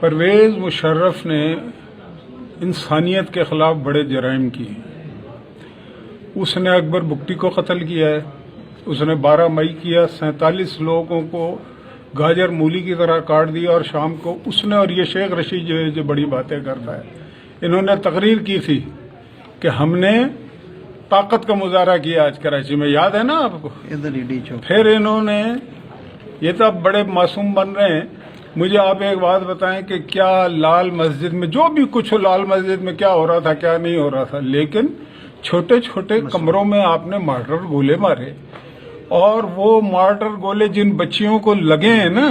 پرویز مشرف نے انسانیت کے خلاف بڑے جرائم کیے. اس نے اکبر بگٹی کو قتل کیا ہے. اس نے 12 مئی کیا، 47 لوگوں کو گاجر مولی کی طرح کاٹ دیا. اور شام کو اس نے، اور یہ شیخ رشید جو بڑی باتیں کرتا ہے، انہوں نے تقریر کی تھی کہ ہم نے طاقت کا مظاہرہ کیا آج کراچی میں، یاد ہے نا آپ کو؟ پھر انہوں نے، یہ تو اب بڑے معصوم بن رہے ہیں. مجھے آپ ایک بات بتائیں کہ کیا لال مسجد میں جو بھی کچھ ہو، لال مسجد میں کیا ہو رہا تھا کیا نہیں ہو رہا تھا، لیکن چھوٹے چھوٹے کمروں میں آپ نے مارٹر گولے مارے. اور وہ مارٹر گولے جن بچیوں کو لگے ہیں نا،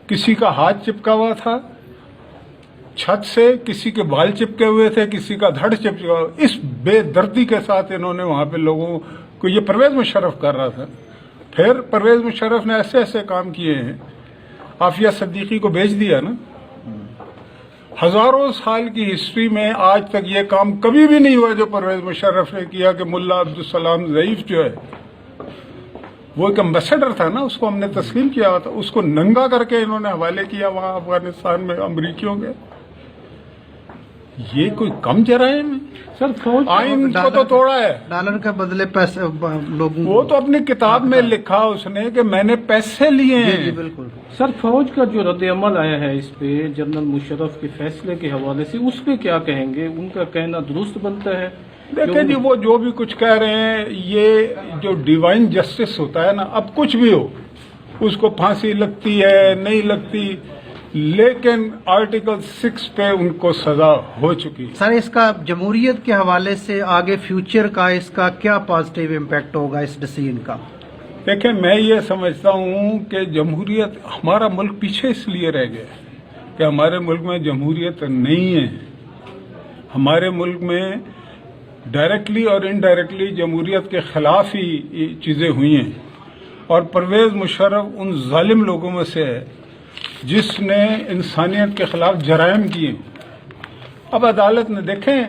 کسی کا ہاتھ چپکا ہوا تھا چھت سے، کسی کے بال چپکے ہوئے تھے، کسی کا دھڑ چپکا ہوا. اس بے دردی کے ساتھ انہوں نے وہاں پہ لوگوں کو، یہ پرویز مشرف کر رہا تھا. پھر پرویز مشرف نے ایسے ایسے کام کیے ہیں. عافیہ صدیقی کو بھیج دیا نا. ہزاروں سال کی ہسٹری میں آج تک یہ کام کبھی بھی نہیں ہوا جو پرویز مشرف نے کیا کہ ملا عبدالسلام ضعیف جو ہے، وہ ایک امبیسڈر تھا نا، اس کو ہم نے تسلیم کیا تھا، اس کو ننگا کر کے انہوں نے حوالے کیا وہاں افغانستان میں امریکیوں کے. یہ کوئی کم جرائم ہے؟ سر فوج آئین کو تو توڑا ہے. ڈالر کے بدلے پیسے لوگوں، وہ تو اپنی کتاب میں لکھا اس نے کہ میں نے پیسے لیے ہیں. جی بالکل. سر فوج کا جو رد عمل آیا ہے اس پہ جنرل مشرف کے فیصلے کے حوالے سے، اس پہ کیا کہیں گے؟ ان کا کہنا درست بنتا ہے؟ دیکھیں جی، وہ جو بھی کچھ کہہ رہے ہیں، یہ جو ڈیوائن جسٹس ہوتا ہے نا، اب کچھ بھی ہو، اس کو پھانسی لگتی ہے نہیں لگتی، لیکن آرٹیکل 6 پہ ان کو سزا ہو چکی. سر اس کا جمہوریت کے حوالے سے آگے فیوچر کا اس کا کیا پازیٹیو امپیکٹ ہوگا اس ڈیسیژن کا؟ دیکھیں، میں یہ سمجھتا ہوں کہ جمہوریت، ہمارا ملک پیچھے اس لیے رہ گیا کہ ہمارے ملک میں جمہوریت نہیں ہے. ہمارے ملک میں ڈائریکٹلی اور انڈائریکٹلی جمہوریت کے خلاف ہی یہ چیزیں ہوئی ہیں. اور پرویز مشرف ان ظالم لوگوں میں سے ہے جس نے انسانیت کے خلاف جرائم کیے. اب عدالت نے، دیکھیں،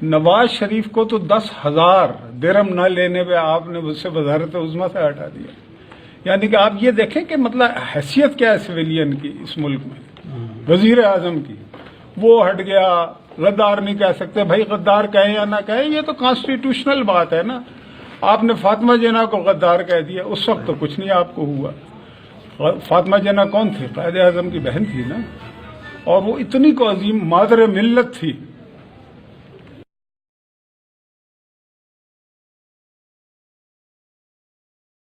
نواز شریف کو تو 10,000 درہم نہ لینے پہ آپ نے اس سے وزارت عظمیٰ سے ہٹا دیا. یعنی کہ آپ یہ دیکھیں کہ مطلب حیثیت کیا ہے سویلین کی اس ملک میں، وزیر اعظم کی. وہ ہٹ گیا. غدار نہیں کہہ سکتے بھائی، غدار کہیں یا نہ کہیں، یہ تو کانسٹیٹیوشنل بات ہے نا. آپ نے فاطمہ جناح کو غدار کہہ دیا، اس وقت تو کچھ نہیں آپ کو ہوا. فاطمہ جناح کون تھے؟ قائد اعظم کی بہن تھی نا. اور وہ اتنی کو عظیم مادر ملت تھی